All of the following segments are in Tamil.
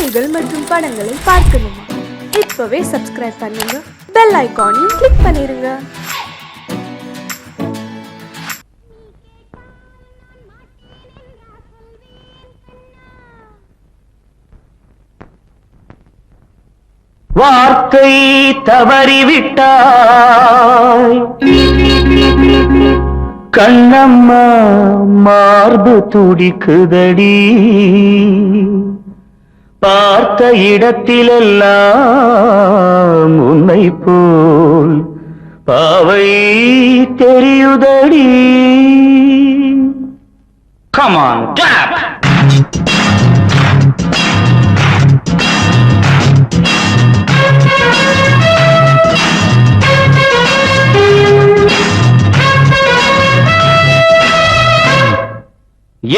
செய்திகள் மற்றும் படங்களை பார்க்கணுமா? இப்பவே சப்ஸ்கிரைப் பண்ணுங்க, பெல் ஐகானையும் கிளிக் பண்ணிருங்க. வார்த்தை தவறிவிட்டாய் கண்ணம்மா, மார்பு துடிக்குதடி. பார்த்த இடத்திலெல்லாம் உன்னை போல் பாவை தெரியுதடி. Come on, clap!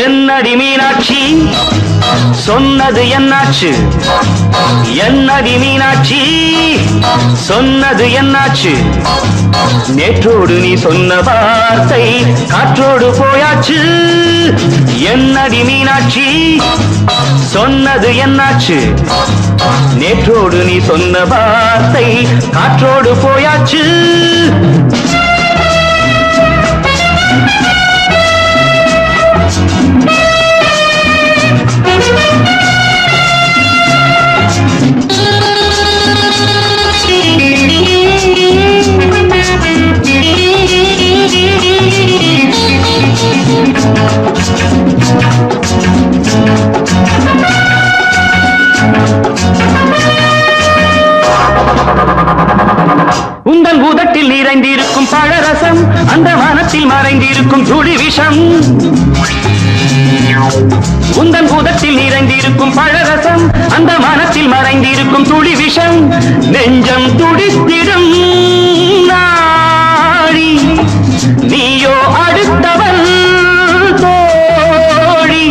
என்னடி மீனாட்சி, சொன்னது என்னாச்சு? என்னடி மீனாட்சி, சொன்னது என்னாச்சு? நேற்றோடு நீ சொன்ன வார்த்தை காற்றோடு போயாச்சு. என்னடி மீனாட்சி, சொன்னது என்னாச்சு? நேற்றோடு நீ சொன்ன வார்த்தை காற்றோடு போயாச்சு. உந்தன் உதட்டில் நிறைந்திருக்கும் பழரசம், அந்த மனத்தில் மறைந்திருக்கும் துளி விஷம். உந்தன் உதட்டில் நிறைந்திருக்கும் பழரசம், அந்த மனத்தில் மறைந்திருக்கும் துளி விஷம். நெஞ்சம் துடித்திடும் நாடி, நீயோ அடுத்தவன் தோழி.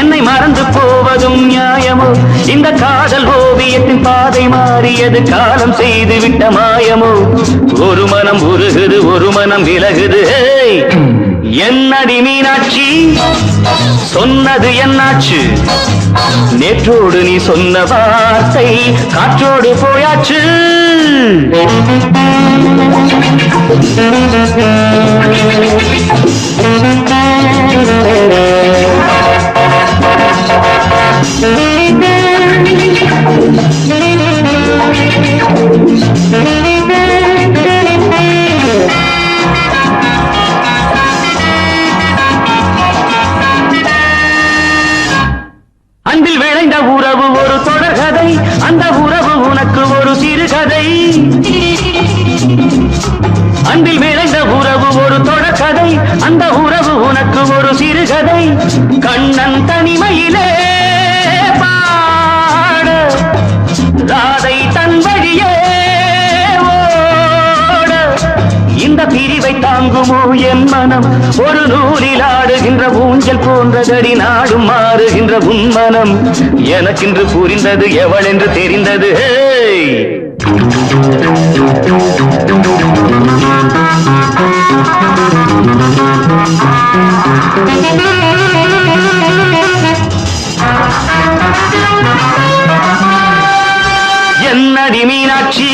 என்னை மறந்து போவதும் நியாயமோ? இந்த காதல் ஓவியத்தின் பாதை மாறியது, காலம் செய்து விட்ட மாயமோ? ஒரு மனம் உருகுது, ஒரு மனம் விலகுது. என்னடி மீனாட்சி, சொன்னது என்னாச்சு? நேற்றோடு நீ சொன்ன வார்த்தை காற்றோடு போயாச்சு. அன்பில் விளைந்த உறவு ஒரு தொடர்கதை, அந்த உறவு உனக்கு ஒரு சிறுகதை. அன்பில் விளைந்த உறவு ஒரு தொடர்கதை, அந்த உறவு உனக்கு ஒரு சிறுகதை. கண்ணன் தனிமையிலே பாட, ராதை தன் வழியே ஓட. இந்த பிரிவை தாங்குமோ என் மனம்? ஒரு நூலில் ஆடுகின்ற ஊஞ்சல் போன்றதடி, நாடும் மாறுகின்ற உன்மனம். எனக்கென்று புரிந்தது எவள் என்று தெரிந்தது. என்னடி மீனாட்சி,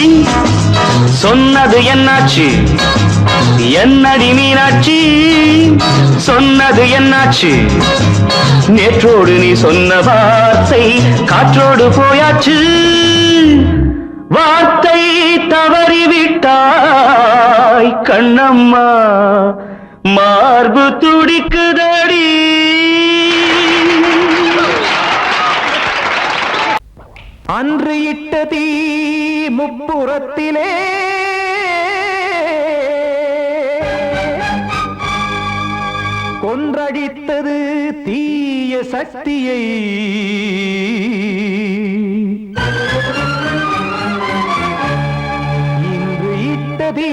சொன்னது என்னாச்சு? என்னடி மீனாட்சி, சொன்னது என்னாச்சு? நேற்றோடு நீ சொன்ன வார்த்தை காற்றோடு போயாச்சு. வார்த்தை தவறிவிட்டாய் கண்ணம்மா, மார்பு துடிக்குதடி. அன்று இட்ட தீ முப்புறத்திலே கொன்றடித்தது தீய சக்தியை. இன்று இட்ட தீ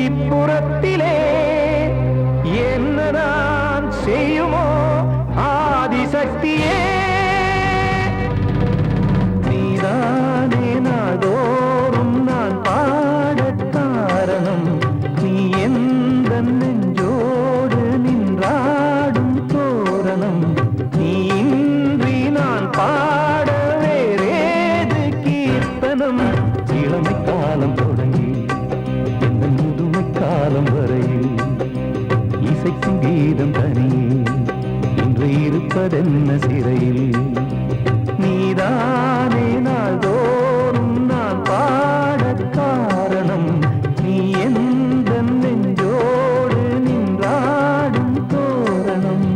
இப்புறத்திலே என்ன நான் செய்யுமோ ஆதிசக்தியே. நீதானே நாடோறும் நான் பாடக் காரணம், நீ எந்த நெஞ்சோடு நின்றாடும் தோரணம். நீ இன்றி இருப்பதென்ன சிறையில் நீதானே நாள்தோறும் நான் பாடக் காரணம் நீ எந்த நெஞ்சோடு நின்றாடும் தோரணம்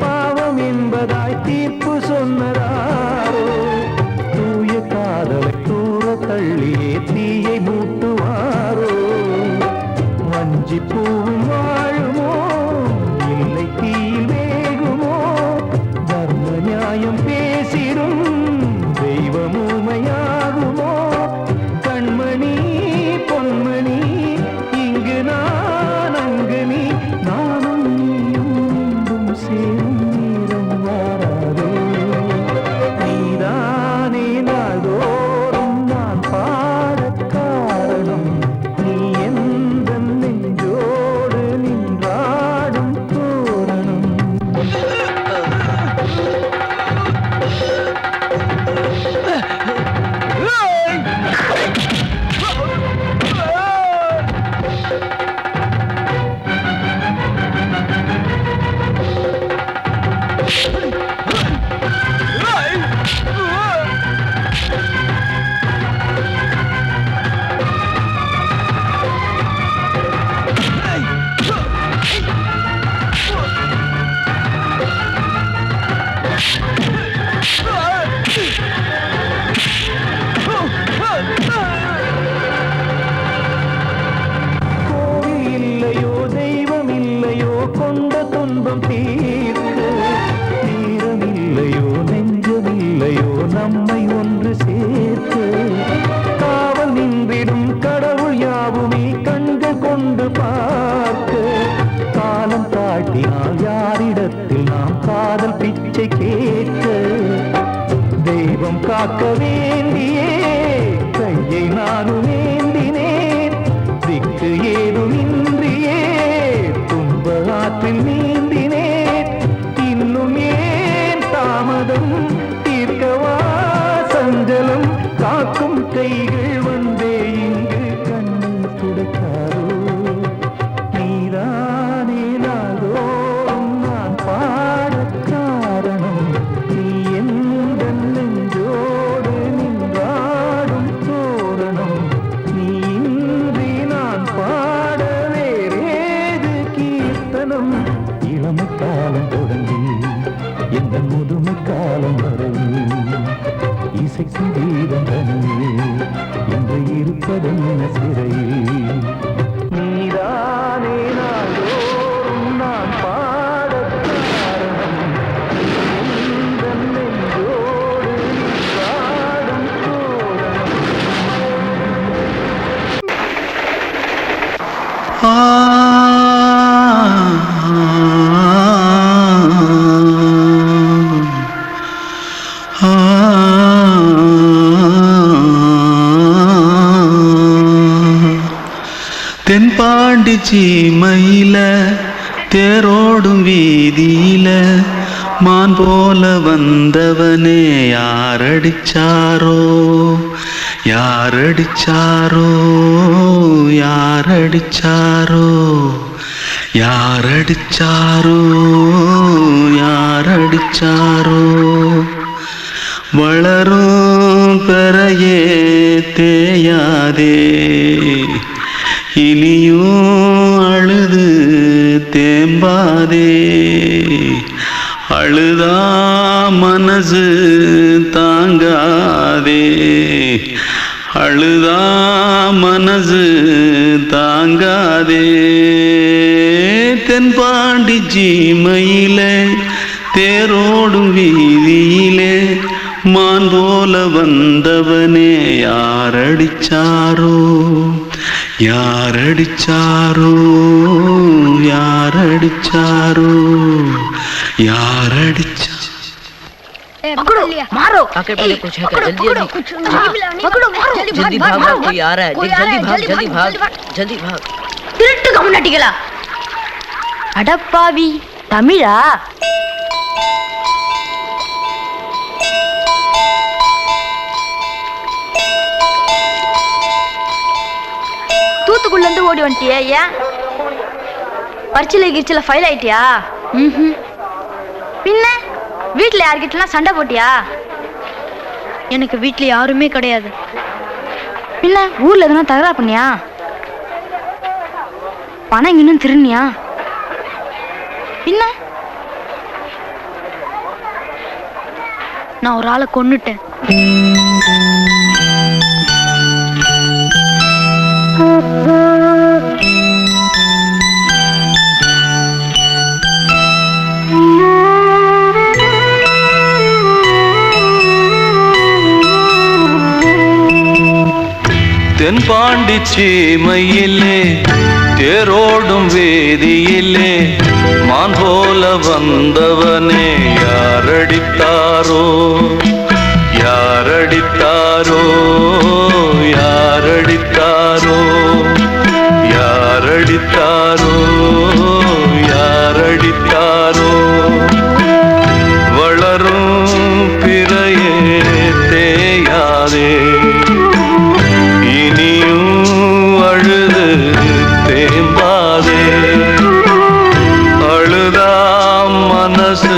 பாவம் என்பதாய் தீர்ப்பு சொன்னதாரோ தூய காதலை தூர தள்ளியே தீயை மூட்டுவாரோ வஞ்சி பூவும் வாழுமோ இல்லை தீயில் வேகுமோ தர்ம நியாயம் பேசிடும் தெய்வம் ஊமையாகுமோ கண்மணி பொன்மணி இங்கு நான் அங்கு நீ நானும் சேரும் நேரம் வாராதோ நீதானே நாள்தோறும் நான் பாடக் காரணம் நீ எந்த நெஞ்சோடு நின்றாடும் தோரணம் இல்லையோ தெய்வம் இல்லையோ கொண்ட துன்பம் தீர்க்க தீரம் இல்லையோ நெஞ்சம் இல்லையோ நம்மை ஒன்று சேர்க்க காவல் நின்றிடும் கடவுள் யாவுமே கண்கள் கொண்டு பார்க்க காலம் தாட்டினால் யாரிடத்தில் நாம் காதல் பிச்சை கேட்க தெய்வம் காக்க வேண்டியே கையை நானும் ஏந்தினேன் திக்கு ஏதுமின்றியே துன்ப ஆற்றில் நீந்தினேன் இன்னும் ஏன் தாமதம் தீர்க்கவா சஞ்சலம் காக்கும் கைகள் வந்தே இங்கு கண்ணீர் துடைக்காரோ நீதானே நாள்தோறும் நான் பாடக் காரணம் நீ எந்த நெஞ்சோடு நின்றாடும் தோரணம் நீ இன்றி நான் பாட வேறேது கீர்த்தனம் இளமை காலம் தொடங்கி எந்த முதுமை காலம் வரையில் இசைக்கும் தீபம் தனியே என்று இருப்பதென்ன சிறையில் நீதானே நாள்தோறும் நான் பாடக் காரணம் எந்த நெஞ்சோடு நின்றாடும் தோரணம் தென்பாண்டி சீமையில தேரோடும் வீதியில மான் போல வந்தவனே யாரடிச்சாரோ யாரடிச்சாரோ யாரடிச்சாரோ யாரடிச்சாரோ யாரடிச்சாரோ வளரும் பெறையே தேயாதே இனியும் அழுது தேம்பாதே அழுதா மனசு தாங்காதே அழுதா மனசு தாங்காதே தென்பாண்டி சீமையிலே தேரோடும் வீதியிலே மான் போல வந்தவனே யாரடிச்சாரோ யாரடிச்சாரோ யாரடிச்சாரோ யாரடிச்சா पकड़ो मारो आके पहले कुछ है क्या? जल्दी जल्दी पकड़ो मारो जल्दी भाग भाग कोई आ रहा है जल्दी भाग जल्दी भाग திருட்டு கம்முனாட்டிகளா அடப்பாவி தமிழா தூத்துக்குள்ள இருந்து ஓடி வந்துட்டியா? ஏன் பரிச்சையில கிரிச்சில ஃபைல் ஆயிட்டியா? பின்ன வீட்டுல யார்கிட்டலாம் சண்டை போட்டியா? எனக்கு வீட்டுல யாருமே கிடையாது. பின்ன ஊர்ல எதுனா தகராறு பண்ணியா? பணம் இன்னும் திருநியா? பின்ன நான் ஒரு ஆளை கொன்னுட்டேன். தென்பாண்டி சீமையிலே தேரோடும் வேதியிலே மான் போல வந்தவனே யாரடித்தாரோ யாரடித்தாரோ யாரடித்தாரோ யாரடித்தாரோ யாரடித்தாரோ வளரும் பிறையே தேயாதே அழுது தேம்பாதே அழுதா மனசு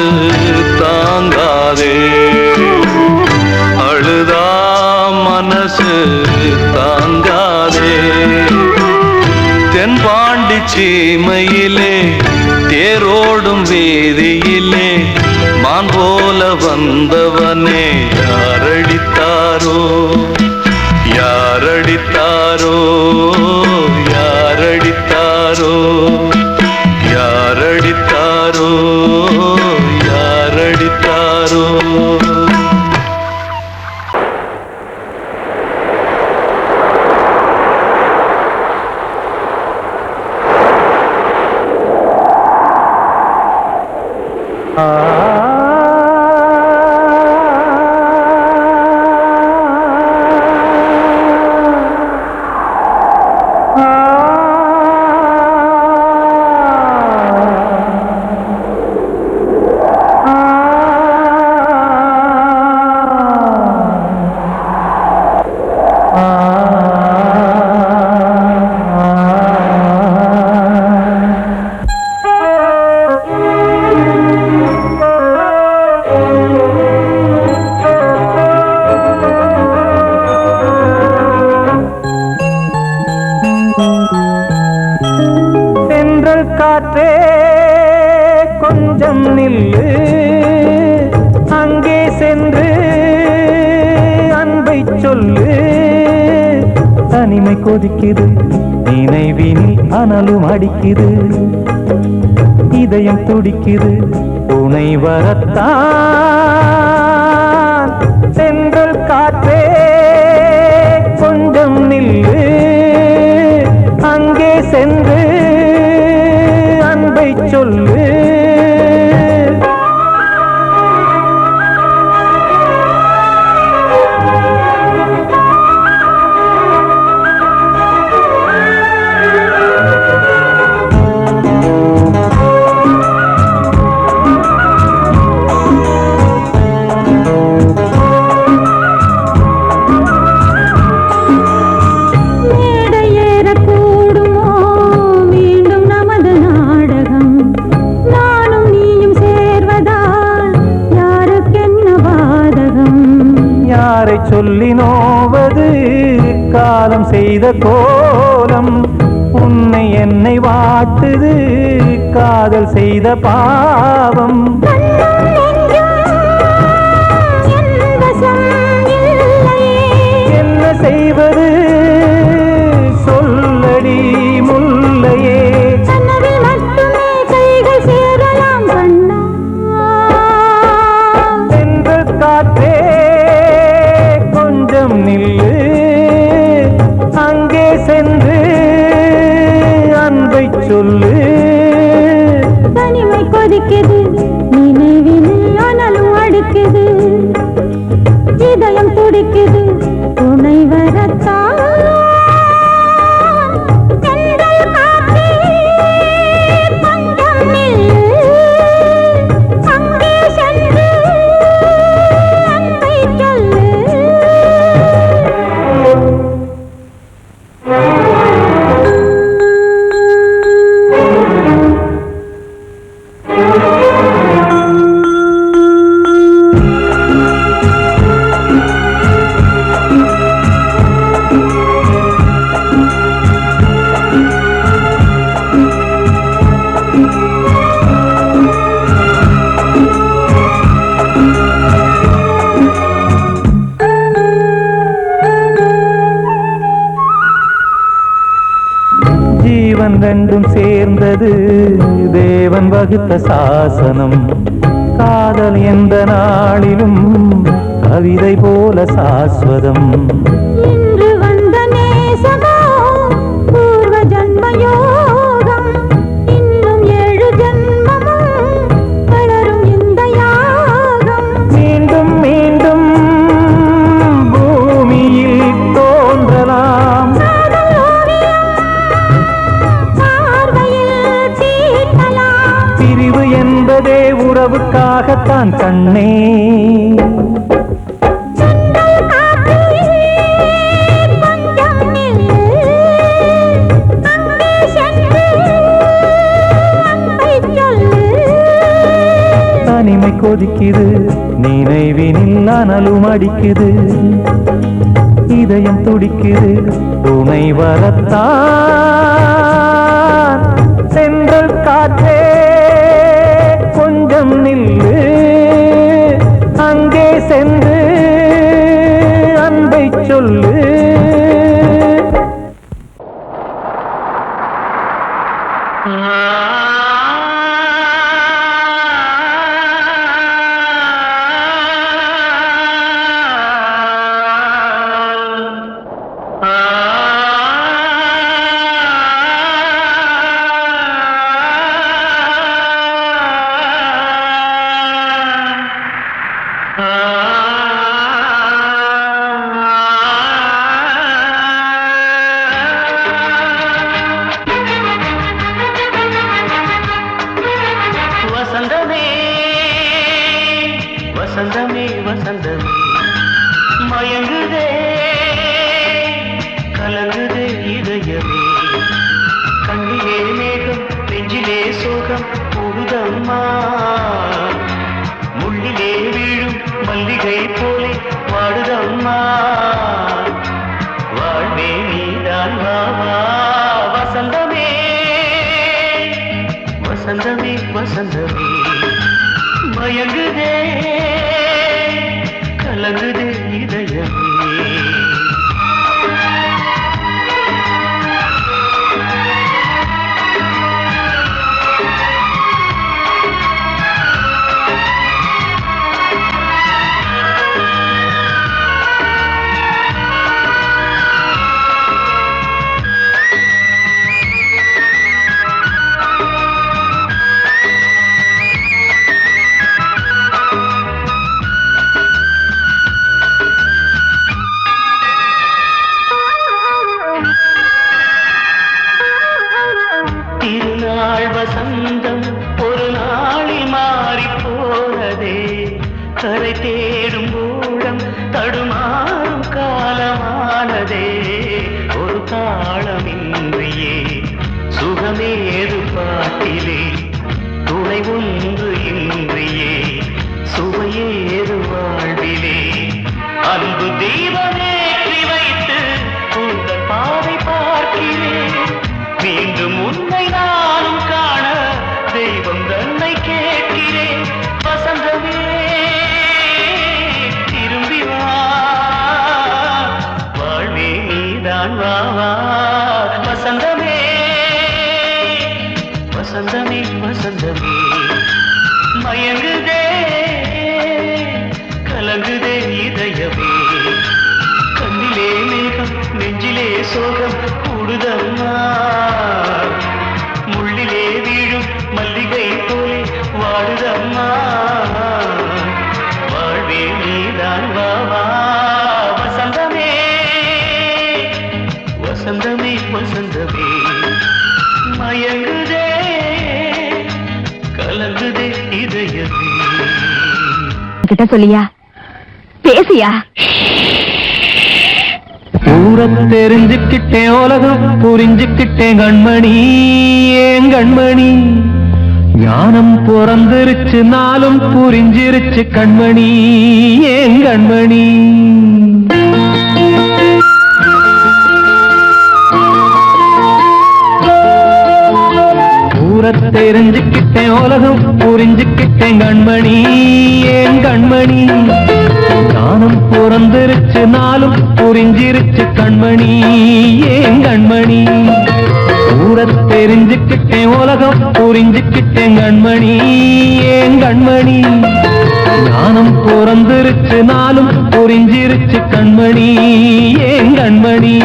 தாங்காதே அழுதா மனசு தாங்காதே தென்பாண்டி சீமையிலே தேரோடும் வேதியிலே மான் போல வந்தவனே யாரடித்தாரோ யாரடித்தாரோ யாரடித்தாரோ யாரடித்தாரோ யாரடித்தாரோ காற்றே கொஞ்சம் நில்லு அங்கே சென்று அன்பை சொல்லு தனிமை கொதிக்குது நினைவினில் அனலும் அடிக்குது இதயம் துடிக்குது துணை வரத்தான் சென்றல் காற்றே கொஞ்சம் நில்லு அங்கே சென்று அன்பை சொல்லு சொல்லி நோவது காலம் செய்த கோலம் உன்னை என்னை வாட்டுது காதல் செய்த பாவம் என்ன செய்வது சொல்லடி முல்லையே கைகள் சேர சொல்லு. தனிமை கொதிக்குது, நினைவினு அனலும் அடுக்குது, இதயம் துடிக்குது, துணை வரத்தான். தென்றல் காற்றே, கொஞ்சம் நில்லு, அங்கே சென்று அன்பை சொல்லு. ஜீவன் ரெண்டும் சேர்ந்தது தேவன் வகுத்த சாசனம். காதல் எந்த நாளிலும் கவிதை போல சாஸ்வதம். இன்று வந்த நேசமோ பூர்வ ஜன்ம யோகம், இன்னும் 7 ஜன்மமும் வளரும் இந்த யாகம். மீண்டும் மீண்டும் பூமியில் தோன்றலாம். காதல் ஓவியம் பார்வையில் தீட்டலாம். பிரிவு என்பதே உறவுக்காகத்தான் கண்ணே. தென்றல் காற்றே, கொஞ்சம் நில்லு, அங்கே சென்று அன்பை சொல்லு. தனிமை கொதிக்குது, நினைவினில் அனலும் அடிக்குது, இதயம் துடிக்குது, துணை வரத்தான். சென்றல் காற்றே, கொஞ்சம் நில்லு, அங்கே சென்று அன்பை சொல்லு. வசந்தமே வசந்தமே வசந்தமே மயங்குதே கலங்குதே இதயமே. கண்ணிலே மேகம் நெஞ்சிலே சோகம் புகுதம்மா. முள்ளிலே வீழும் மல்லிகை போலே வாடுதம்மா. வாழ்வே நீதான் வாவா. வசந்தமே வசந்தமே வசந்தமே மயங்குதே கலங்குதே இதயமே. திருநாள் வசந்தம் ஒரு நாளில் மாறி போனதே. கரை தேடும் ஊழம் தடுமாறும் காலமானதே. ஒரு தாளமின்றியே சுகமேது பாட்டிலே. துணை ஒன்று இன்றியே சுவையேது வாழ்விலே. அன்பு தீபமேற்றி வைத்து உங்கள் பாதை பார்க்கிறேன். மீண்டும் உன்னை நானும் காண தெய்வம் தன்னை கேட்கிறேன். வசந்தமே திரும்பி வா. கிட்ட சொல்லியா பேசியா ஊரம் தெரிஞ்சுக்கிட்டேன் உலகம் புரிஞ்சுக்கிட்டேன் கண்மணி ஏன் கண்மணி ஞானம் பிறந்திருச்சு நாளும் புரிஞ்சிருச்சு கண்மணி ஏன் கண்மணி ஊரம் தெரிஞ்சுக்கிட்டேன் உலகம் புரிஞ்சுக்கிட்டேன் கண்மணி ஏன் கண்மணி ஞானம் பிறந்திருச்சு நாளும் புரிஞ்சிருச்சு கண்மணி ஏன் கண்மணி ஊரத் தெரிஞ்சுக்கிட்டேன் உலகம் புரிஞ்சுக்கிட்டேன் கண்மணி ஏன் கண்மணி ஞானம் பிறந்திருச்சு நாளும் புரிஞ்சிருச்சு கண்மணி ஏன் கண்மணி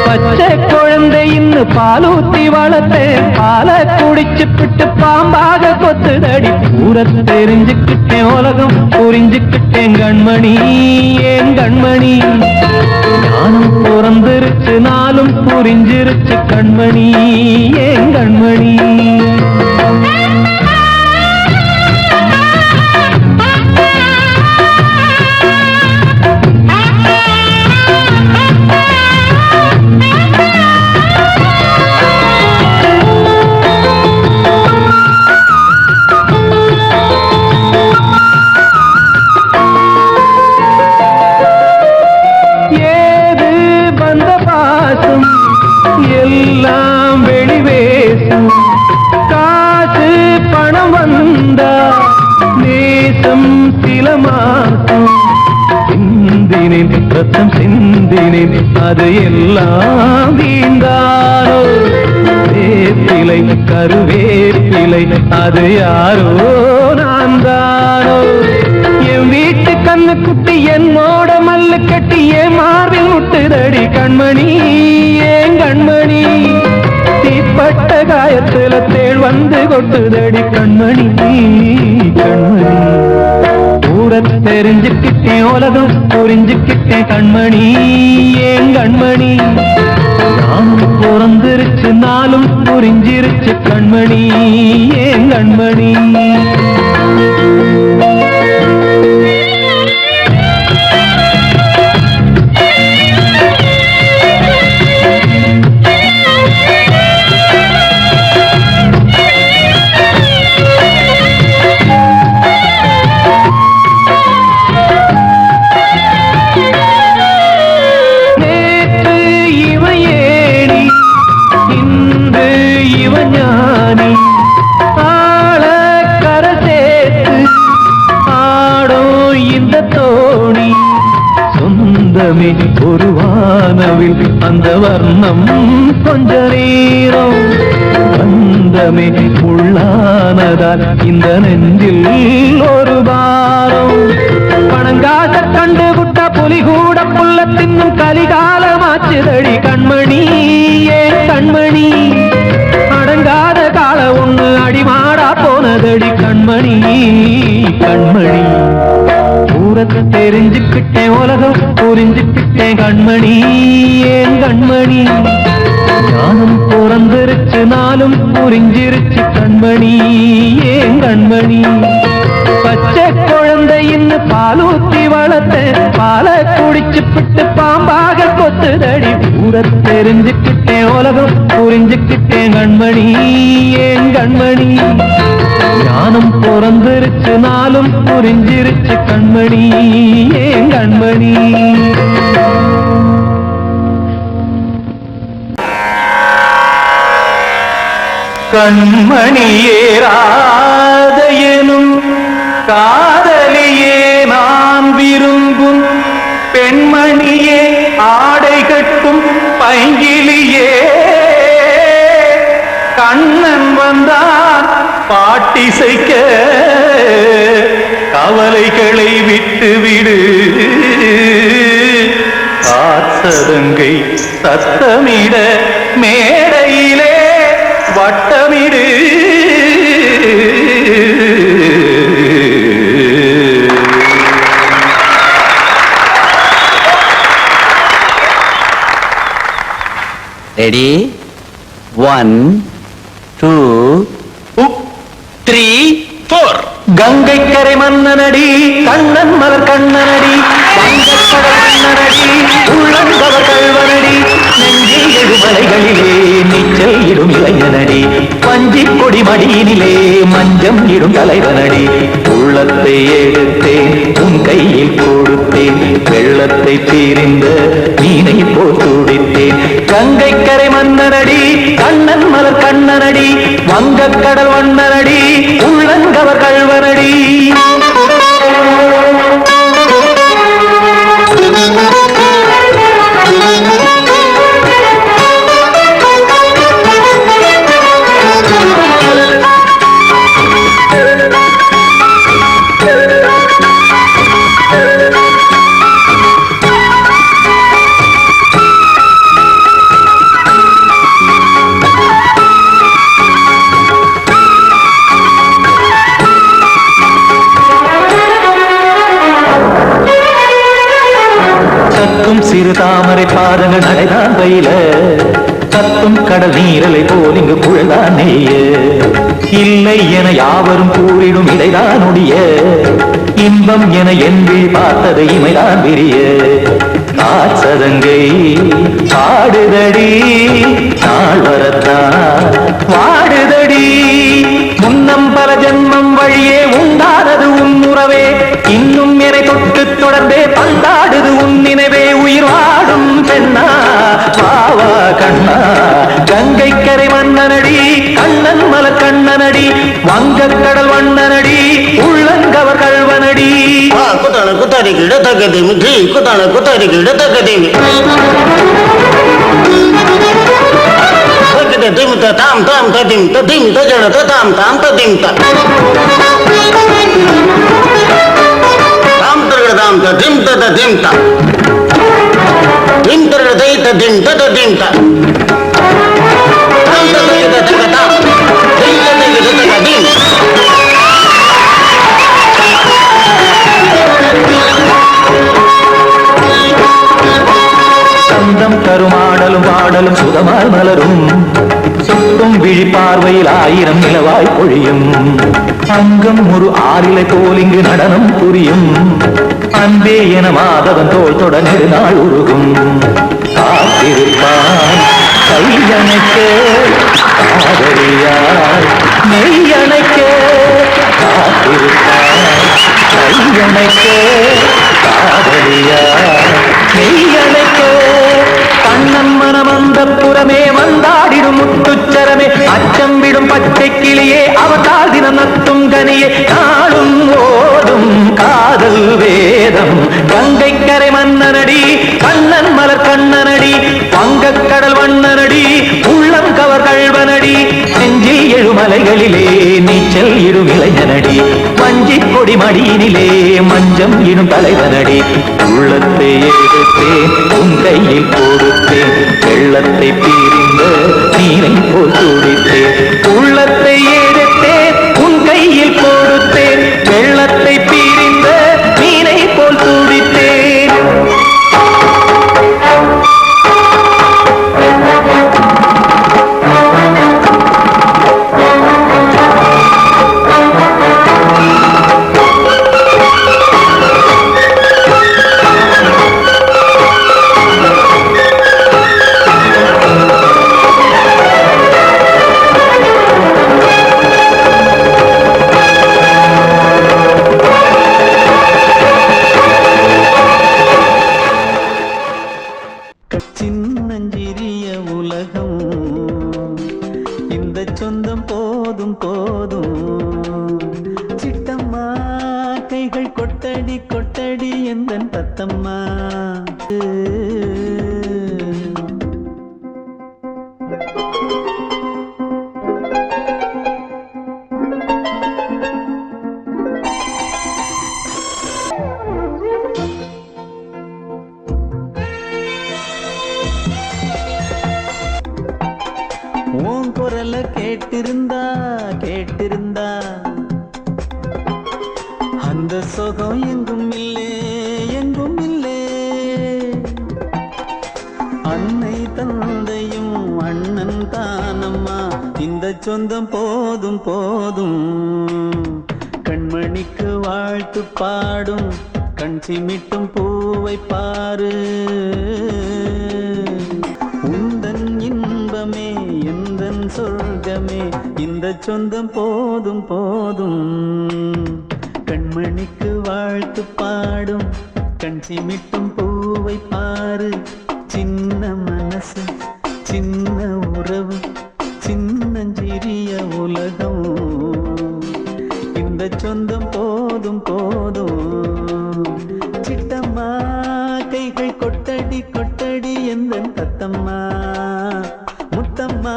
பச்சை குழந்தை இன்னும் பாலூத்தி வளர்த்தேன் பாலை குடிச்சு பிட்டு பாம்பாக கொத்துதடி ஊரத் தெரிஞ்சுக்கிட்டேன் உலகம் புரிஞ்சுக்கிட்டேன் கண்மணி ஏன் கண்மணி ஞானம் பிறந்திருச்சு நாளும் புரிஞ்சிருச்சு கண்மணி ஏன் கண்மணி எல்லாம் வெளிவேசும் காசு பணம் வந்தா நேசம் சில மாசம் சிந்தினேன் ரத்தம் சிந்தினேன் அது எல்லாம் வீந்தாரோ வேப்பிலை கருவேப்பிலை அது யாரோ நான் தானோ என் வீட்டு கண்ணு குட்டி என்னோட மல்லு கட்டி என் மார்பில் முட்டுதடி கண்மணி ஏன் கண்மணி தீப்பட்ட காயத்துல தேள் வந்து கொட்டுதடி கண்மணி கண்மணி ஊரத் தெரிஞ்சுக்கிட்டேன் உலகம் புரிஞ்சுக்கிட்டேன் கண்மணி ஏன் கண்மணி நானும் பிறந்திருச்சு நாளும் புரிஞ்சிருச்சு கண்மணி ஏன் கண்மணி ஒரு வானவில் அந்த வர்ணம் கொஞ்ச நேரம் வந்தமே உள்ளானதால் இந்த நெஞ்சில் ஒரு பாரம் பணங்காச கண்டு விட்ட புலி கூட புல்ல தின்னும் கலிகாலமாச்சுதடி கண்மணி ஏன் கண்மணி அடங்காத கால ஒண்ணு அடிமாடா போனதடி கண்மணி கண்மணி ஊரத்தை தெரிஞ்சுக்கிட்டேன் உலகம் புரிஞ்சுக்கிட்டேன் கண்மணி ஏன் கண்மணி ஞானம் பிறந்திருச்சு நாளும் புரிஞ்சிருச்சு கண்மணி ஏன் கண்மணி பச்சை குழந்தை இன்னும் பாலூத்தி வளர்த்தேன் பாலை குடிச்சு பிட்டு பாம்பாக கொத்துதடி ஊரத் தெரிஞ்சுக்கிட்டேன் உலகம் புரிஞ்சுக்கிட்டேன் கண்மணி ஏன் கண்மணி ஞானம் பிறந்திருச்சு நாளும் புரிஞ்சிருச்சு கண்மணி ஏன் கண்மணி கண்மணியேராத எனும் காதலியே நான் விரும்பும் பெண்மணியே ஆடை கட்டும் பைங்கிலியே கண்ணன் வந்தான் பாட்டிசைக்க கவலைகளை விட்டுவிடு காத்ததங்கை சத்தமிட மேடையிலே வட்டமிடு ரெடி 1 2 3 4 கங்கை கரை மன்னனடி கண்ணன் மலர் கண்ணனடி வங்கக்கடல் மன்னனடி உள்ளங்கவர் கல்வனடி நெஞ்சில் எழுமலைகளிலே நீச்சல் இடும் இளைஞனடி வஞ்சி கொடி மடியினிலே மஞ்சம் இடும் தலைவனடி உள்ளத்தை எடுத்தேன் உன் கையில் கொடுத்தேன் வெள்ளத்தை தீரிந்த மீனை போல் துடித்தேன் கங்கை கரை மன்னனடி கண்ணன் மலர் கண்ணனடி வங்கக்கடல் வண்ணனடி உள்ளங்கவர் கல்வனடி சிறு தாமரை பாதங்கள் நடைதான் பயில கத்தும் கடல் நீரலை போல் இங்கு புழதான் நெய்ய இல்லை என யாவரும் கூறிடும் இடைதான் ஒடிய இன்பம் என என்பி பார்த்தது இமைதான் விரிய காற்சதங்கை பாடுதடி நாள் வரத்தான் வாடுதடி முன்னம் பல ஜென்மம் வழியே உண்டானது உன் உறவே இன்னும் என்னை தொட்டு தொடர்ந்தே பந்தாடுது உன் நினைவே உயிர் வாடும் பெண்ணா பாவா கண்ணா கங்கை கரை மன்னனடி கண்ணன் மலர் கண்ணனடி வங்கக்கடல் வண்ணனடி உள்ளங்கவர் கல்வனடி குத்தான குத்தாரிக்கு இடத்தக்கதேமி டி குத்தான குத்தாரிக்கு இடத்தக்கதேமி திமுத்த தாம் தாம் ததிம் ததிம் தஜட தாம் தாம் ததிம் தாம் தர்கதாம் ததிம் ததிம் தாம் திம் தர்கதை ததிம் ததிம் தாம் தாம் ததிம் ததிம் ததிம் சந்தம் கருமாடலும் பாடலும் சுதமாய் மலரும் சுட்டும் விழி பார்வையில் ஆயிரம் நிலவாய் பொழியும் அங்கம் ஒரு ஆறிலை போல் இங்கு நடனம் புரியும் அன்பே என மாதவன் தோல் தொட நெடுநாள் உருகும் காத்திருப்பான் கையணைக்க காதலியார் மெய்யணைக்க காத்திருப்பான் கையணைக்க காதலியார் மெய்யணைக்க கண்ணன் மனம் அந்த புறமே வந்தாடிடும் முத்துச்சரமே அச்சம் விடும் பச்சை கிளியே அவதால் தினம் நத்தும் கனியே நாளும் ஓடும் காதல் வேதம் கங்கை கரை மன்னனடி கண்ணன் மலர் கண்ணனடி வங்கக்கடல் வண்ணனடி உள்ளம் கவர் கல்வனடி நெஞ்சில் எழுமலைகளிலே நீச்சல் இடும் இளைஞனடி வஞ்சி கொடி மடியினிலே மஞ்சம் இடும் தலைவனடி உள்ளத்தை எடுத்தேன் உன் கையில் கொடுத்தேன் வெள்ளத்தை பீரிந்த நீரை போல் துடித்தேன் உள்ளத்தை எடுத்தேன் உன் கையில் கொடுத்தேன் வெள்ளத்தை பீரிந்த நீரை போல் துடித்தேன் சின்னஞ்சிறிய உலகம் இந்த சொந்தம் போதும் போதும் சிட்டம்மா கைகள் கொட்டடி கொட்டடி எந்தன் தத்தம்மா உன் குரல கேட்டிருந்தா கேட்டிருந்தா அந்த சுகம் எங்கும் இல்லே எங்கும் இல்லே அன்னை தந்தையும் அண்ணன் தானம்மா இந்த சொந்தம் போதும் போதும் கண்மணிக்கு வாழ்த்து பாடும் கண் சிமிட்டும் பூவை பாரு உந்தன் இன்பமே எந்தன் சொர்க்கமே இந்த சொந்தம் போதும் போதும் கண்மணிக்கு வாழ்த்து பாடும் கண் சிமிட்டும் பூவை பாரு சின்ன மனசு சின்ன உறவு சின்னஞ்சிறிய உலகம் இந்த சொந்தம் போதும் போதும் சிட்டம்மா கைகள் கொட்டடி கொட்டடி எந்தன் தத்தம்மா முத்தம்மா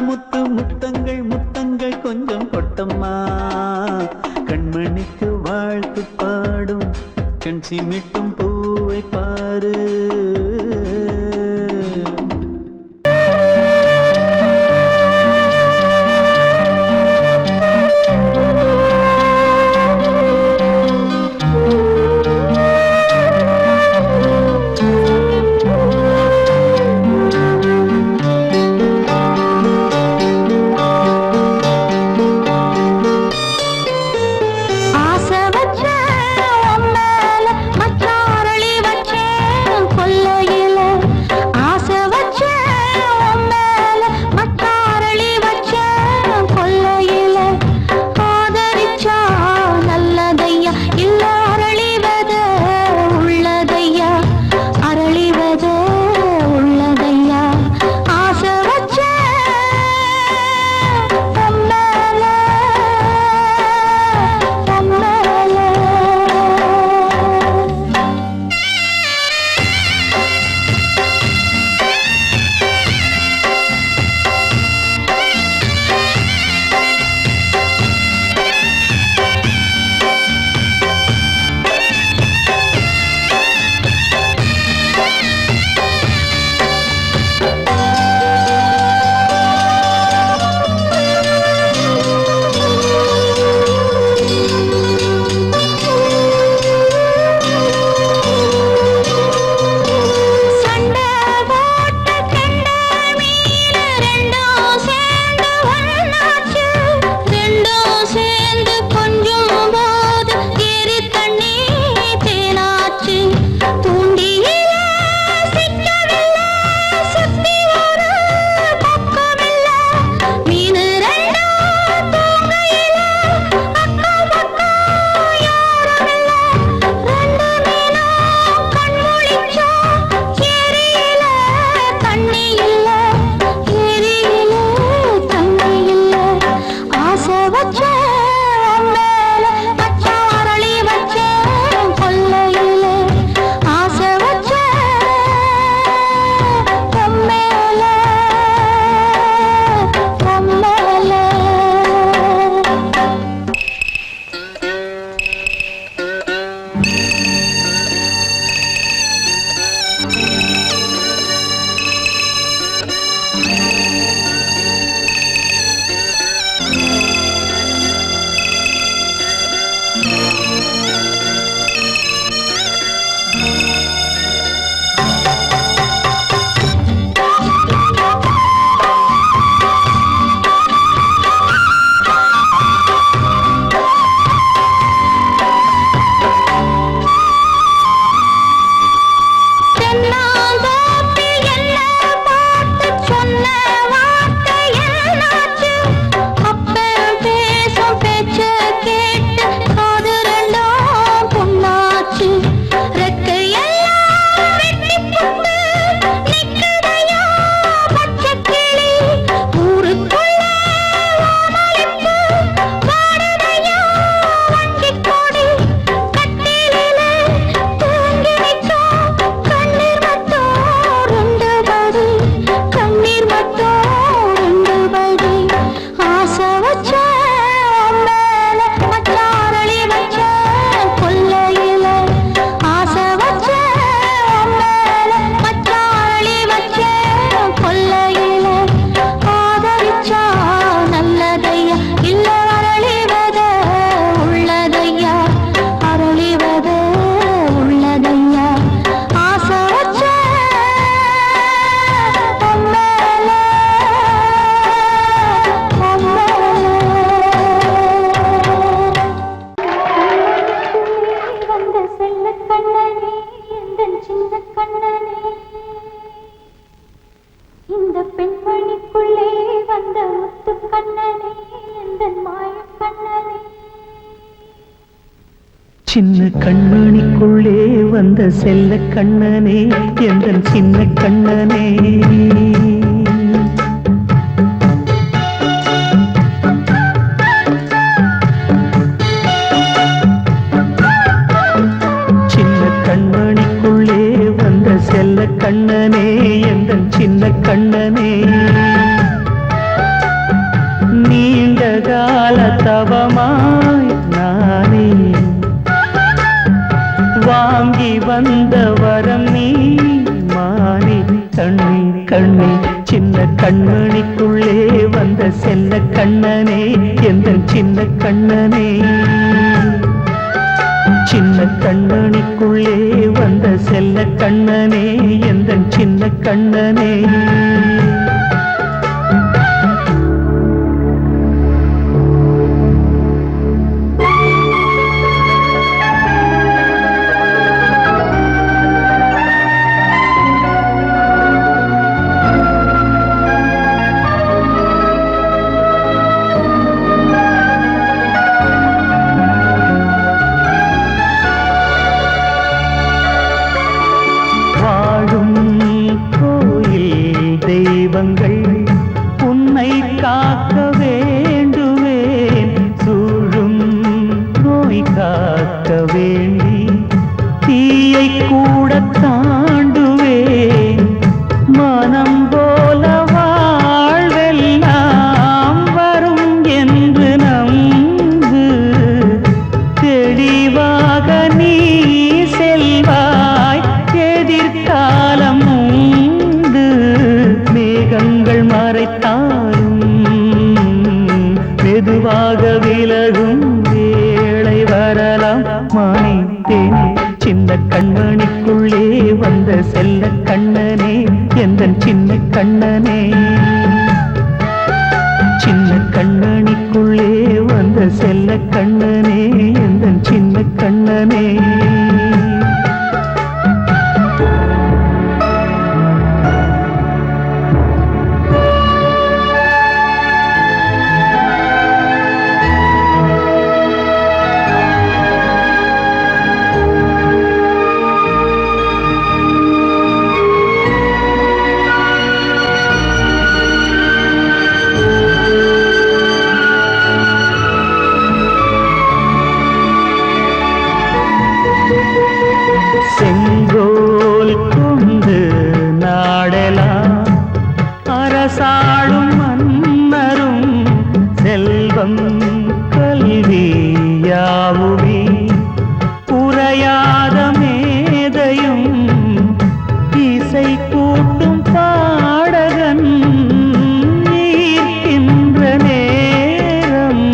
முத்து முத்தங்கள் முத்தங்கள் கொஞ்சம் கொட்டம்மா கண்மணிக்கு வாழ்த்து பாடும் கண் சிமிட்டும் பூவை பாரு ஆசை வச்ச உன் மேல மச்சாரளி வச்சேன் கொல்ல வந்த செல்ல கண்ணனே எந்தன் சின்ன கண்ணனே இந்த பெண்மணிக்குள்ளே வந்த முத்து கண்ணனே எந்தன் மாய கண்ணனே சின்ன கண்மணிக்குள்ளே வந்த செல்ல கண்ணனே எந்தன் சின்ன கண்ணனே சின்ன கண்மணிக்குள்ளே வந்த செல்ல கண்ணனே எந்தன் சின்ன கண்ணனே நீண்ட கால தவமாய் நானே வாங்கி வந்த வரம் நீ மானே கண்ணே கண்ணே சின்ன கண்மணிக்குள்ளே வந்த செல்ல கண்ணனே எந்தன் சின்ன கண்ணனே சின்ன கண்மணிக்குள்ளே வந்த செல்ல கண்ணனே எந்தன் சின்ன கண்ணனே உன்னை காக்க வேண்டுவேன் சூழும் நோய் காக்க வேண்டி தீயை கூட தாண்டுவேன் மனம் போல வாழ்வெல்லாம் வரும் என்று நம்பு தெளிவாக நீ செல்வாய் எதிர்காலம் மேகங்கள் மறைத்தாலும் மெதுவாக விலகும் வேளை வரலாம் மானே தேனே சின்ன கண்மணிக்குள்ளே வந்த செல்ல கண்ணனே எந்தன் சின்ன கண்ணனே சின்ன கண்மணிக்குள்ளே வந்த செல்ல கண்ணனே எந்தன் சின்ன கண்ணனே செங்கோல் கொண்டு நாடலாம் அரசாளும் மன்னரும் செல்வம் கல்வியாவுமே உரையாத மேதையும் இசை கூட்டும் பாடகன் ஈர்க்கின்ற நேரம்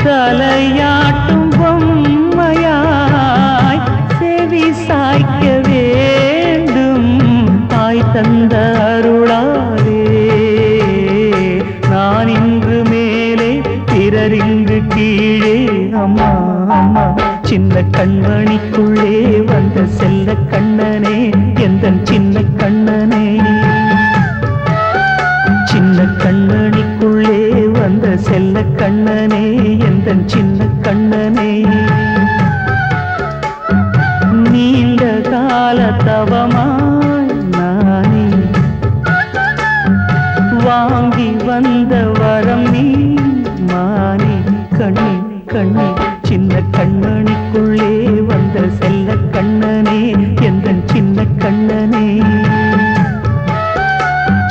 தலையாட்டும் பொம்மையாய் செவி சாய்க்க வேண்டும் தாய் தந்த அருளாலே நான் இன்று மேலே பிறரிங்கு கீழே அம்மா அம்மா சின்ன கண்மணிக்குள்ளே வந்த செல்ல கண்ணனே எந்தன் சின்ன கண்ணனே சின்ன கண்மணிக்குள்ளே வந்த செல்ல கண்ணனே எந்தன் சின்ன கண்ணனே நீண்ட கால தவமாய் நானே வாங்கி வந்த வரம் நீ மானே கண்ணே கண்ணே சின்ன கண்மணிக்குள்ளே வந்த செல்ல கண்ணனே எந்தன் சின்ன கண்ணனே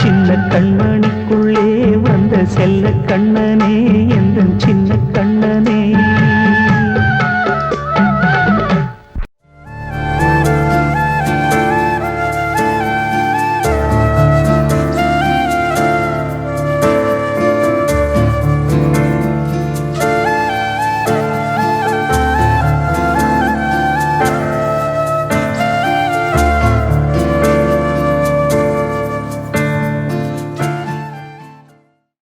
சின்ன கண்மணிக்குள்ளே வந்த செல்ல கண்ணனே எந்தன் சின்ன